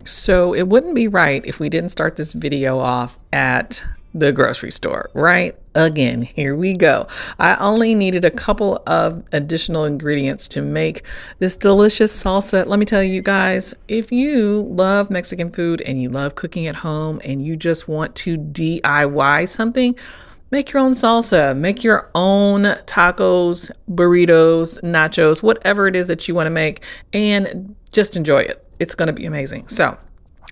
So it wouldn't be right if we didn't start this video off at the grocery store, right? Again, here we go. I only needed a couple of additional ingredients to make this delicious salsa. Let me tell you guys, if you love Mexican food and you love cooking at home and you just want to DIY something, make your own salsa, make your own tacos, burritos, nachos, whatever it is that you want to make, and just enjoy it. It's going to be amazing. So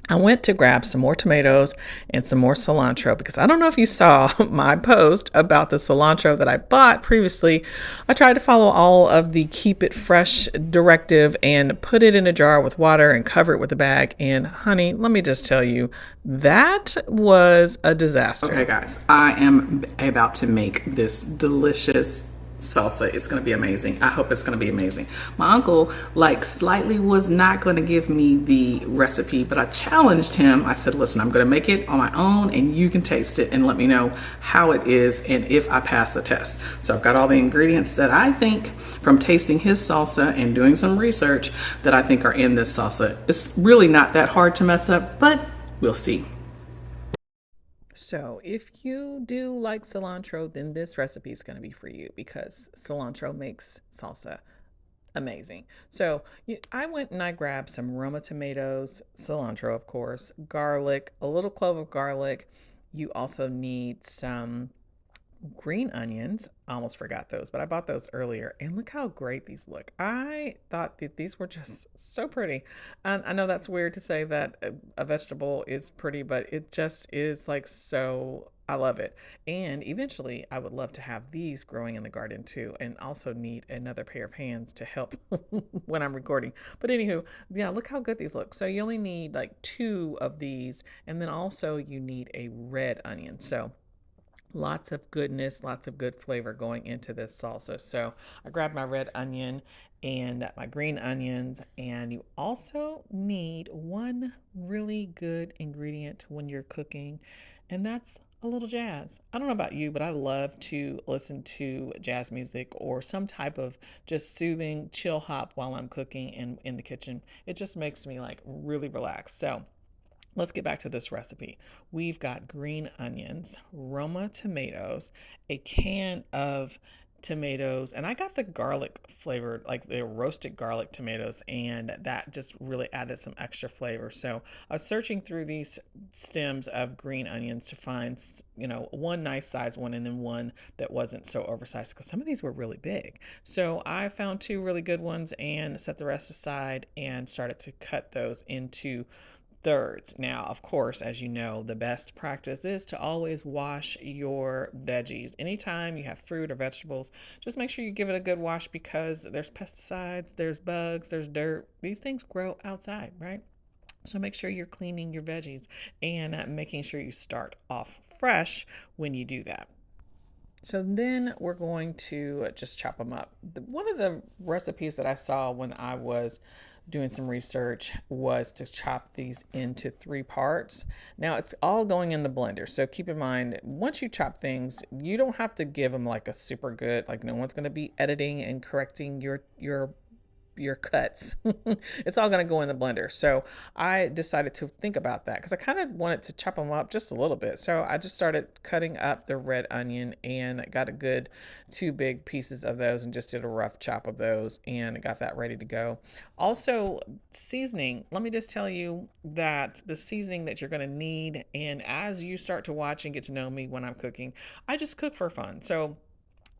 I went to grab some more tomatoes and some more cilantro because I don't know if you saw my post about the cilantro that I bought previously. I tried to follow all of the keep it fresh directive and put it in a jar with water and cover it with a bag. And honey, let me just tell you, that was a disaster. Okay, guys, I am about to make this delicious salsa. It's going to be amazing. I hope it's going to be amazing. My uncle slightly was not going to give me the recipe, but I challenged him. I said, listen, I'm going to make it on my own and you can taste it and let me know how it is and if I pass the test. So I've got all the ingredients that I think from tasting his salsa and doing some research that I think are in this salsa. It's really not that hard to mess up, but we'll see. So if you do like cilantro, then this recipe is going to be for you because cilantro makes salsa amazing. So I went and I grabbed some Roma tomatoes, cilantro, of course, garlic, a little clove of garlic. You also need some green onions. I almost forgot those, but I bought those earlier and look how great these look. I thought that these were just so pretty. And I know that's weird to say that a vegetable is pretty, but it just is so I love it. And eventually I would love to have these growing in the garden too, and also need another pair of hands to help when I'm recording. But anywho, yeah, look how good these look. So you only need two of these, and then also you need a red onion. So lots of goodness, lots of good flavor going into this salsa. So I grabbed my red onion and my green onions, and you also need one really good ingredient when you're cooking, and that's a little jazz. I don't know about you, but I love to listen to jazz music or some type of just soothing chill hop while I'm cooking in the kitchen. It just makes me really relaxed. So let's get back to this recipe. We've got green onions, Roma tomatoes, a can of tomatoes, and I got the garlic flavored, the roasted garlic tomatoes, and that just really added some extra flavor. So I was searching through these stems of green onions to find, one nice size one and then one that wasn't so oversized because some of these were really big. So I found two really good ones and set the rest aside and started to cut those into thirds. Now, of course, as you know, the best practice is to always wash your veggies. Anytime you have fruit or vegetables, just make sure you give it a good wash because there's pesticides, there's bugs, there's dirt. These things grow outside, right? So make sure you're cleaning your veggies and making sure you start off fresh when you do that. So then we're going to just chop them up. One of the recipes that I saw when I was doing some research was to chop these into 3 parts. Now it's all going in the blender. So keep in mind, once you chop things, you don't have to give them a super good, no one's going to be editing and correcting your cuts. It's all going to go in the blender. So I decided to think about that because I kind of wanted to chop them up just a little bit. So I just started cutting up the red onion and got a good 2 big pieces of those and just did a rough chop of those and got that ready to go. Also, seasoning. Let me just tell you that the seasoning that you're going to need, and as you start to watch and get to know me when I'm cooking, I just cook for fun. So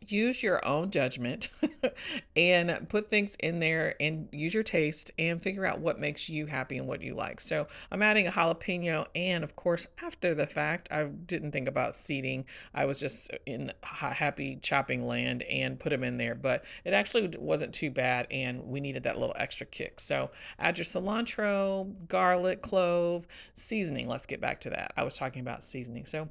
use your own judgment and put things in there and use your taste and figure out what makes you happy and what you like. So I'm adding a jalapeno, and of course, after the fact, I didn't think about seeding. I was just in happy chopping land and put them in there, but it actually wasn't too bad, and we needed that little extra kick. So add your cilantro, garlic, clove, seasoning. Let's get back to that. I was talking about seasoning. So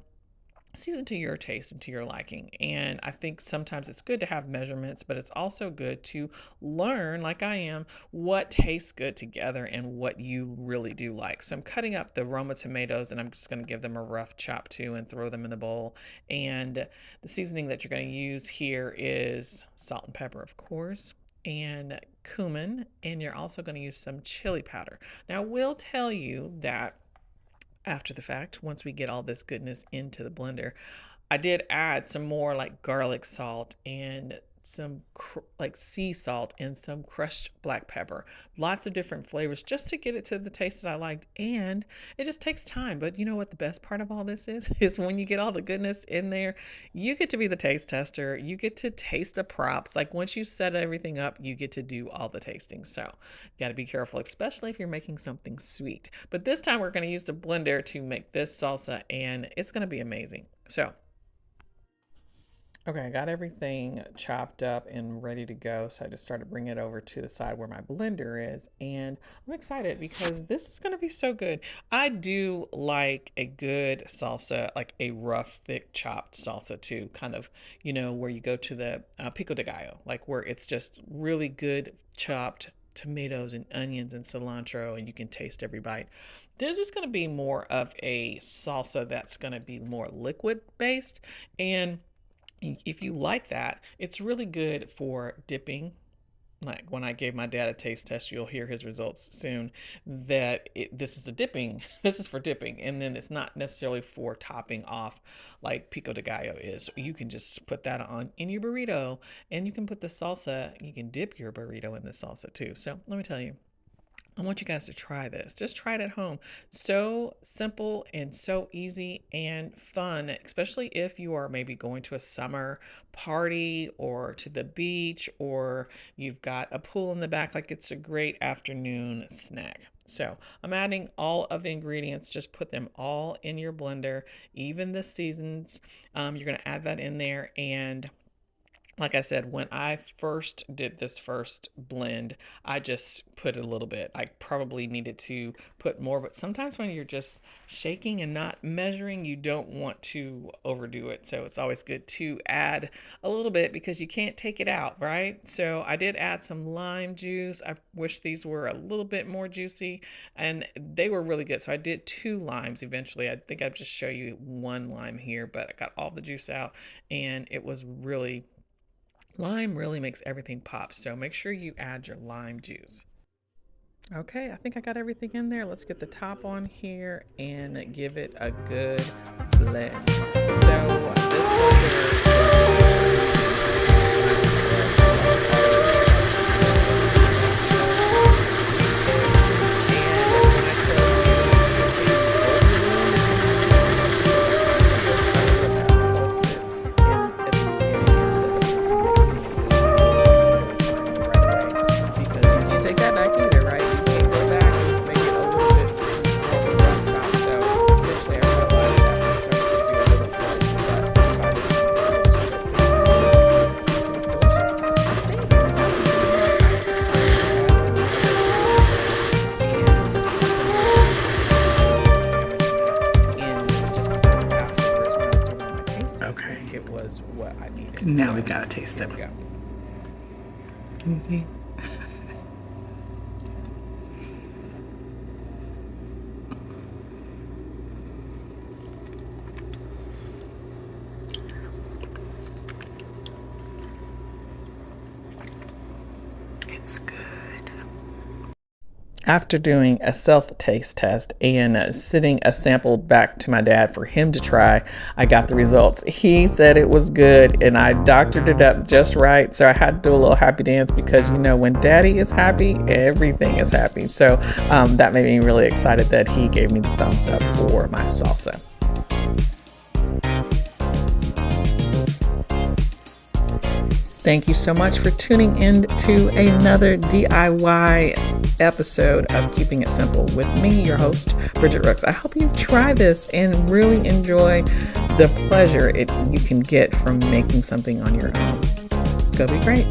season to your taste and to your liking. And I think sometimes it's good to have measurements, but it's also good to learn, like I am, what tastes good together and what you really do like. So I'm cutting up the Roma tomatoes and I'm just going to give them a rough chop too and throw them in the bowl. And the seasoning that you're going to use here is salt and pepper, of course, and cumin, and you're also going to use some chili powder. Now, we'll tell you that after the fact, once we get all this goodness into the blender, I did add some more like garlic salt and some like sea salt and some crushed black pepper. Lots of different flavors just to get it to the taste that I liked. And it just takes time. But you know what the best part of all this is? Is when you get all the goodness in there, you get to be the taste tester. You get to taste the props. Like once you set everything up, you get to do all the tasting. So you got to be careful, especially if you're making something sweet. But this time we're going to use the blender to make this salsa, and it's going to be amazing. So okay, I got everything chopped up and ready to go. So I just started bringing it over to the side where my blender is. And I'm excited because this is going to be so good. I do like a good salsa, like a rough, thick chopped salsa too. Kind of, you know, where you go to the pico de gallo, like where it's just really good chopped tomatoes and onions and cilantro, and you can taste every bite. This is going to be more of a salsa that's going to be more liquid based. And if you like that, it's really good for dipping. Like when I gave my dad a taste test, you'll hear his results soon, that this is a dipping, this is for dipping, and then it's not necessarily for topping off like pico de gallo is. You can just put that on in your burrito, and you can put the salsa, you can dip your burrito in the salsa too. So let me tell you, I want you guys to try this. Just try it at home. So simple and so easy and fun, especially if you are maybe going to a summer party or to the beach, or you've got a pool in the back. Like it's a great afternoon snack. So I'm adding all of the ingredients. Just put them all in your blender, even the seasons. You're going to add that in there. And like I said, when I first did this first blend, I just put a little bit. I probably needed to put more, but sometimes when you're just shaking and not measuring, you don't want to overdo it. So it's always good to add a little bit because you can't take it out, right? So I did add some lime juice. I wish these were a little bit more juicy, and they were really good. So I did 2 limes eventually. I think I'll just show you 1 lime here, but I got all the juice out, and it was really, lime really makes everything pop, so make sure you add your lime juice. Okay, I think I got everything in there. Let's get the top on here and give it a good blend. So this blender, it was what I needed. Now we gotta taste it. Go. Can you see? It's good. After doing a self-taste test and sending a sample back to my dad for him to try, I got the results. He said it was good, and I doctored it up just right. So I had to do a little happy dance because, you know, when daddy is happy, everything is happy. So that made me really excited that he gave me the thumbs up for my salsa. Thank you so much for tuning in to another DIY episode of Keeping It Simple with me, your host, Bridget Rooks. I hope you try this and really enjoy the pleasure you can get from making something on your own. Go be great.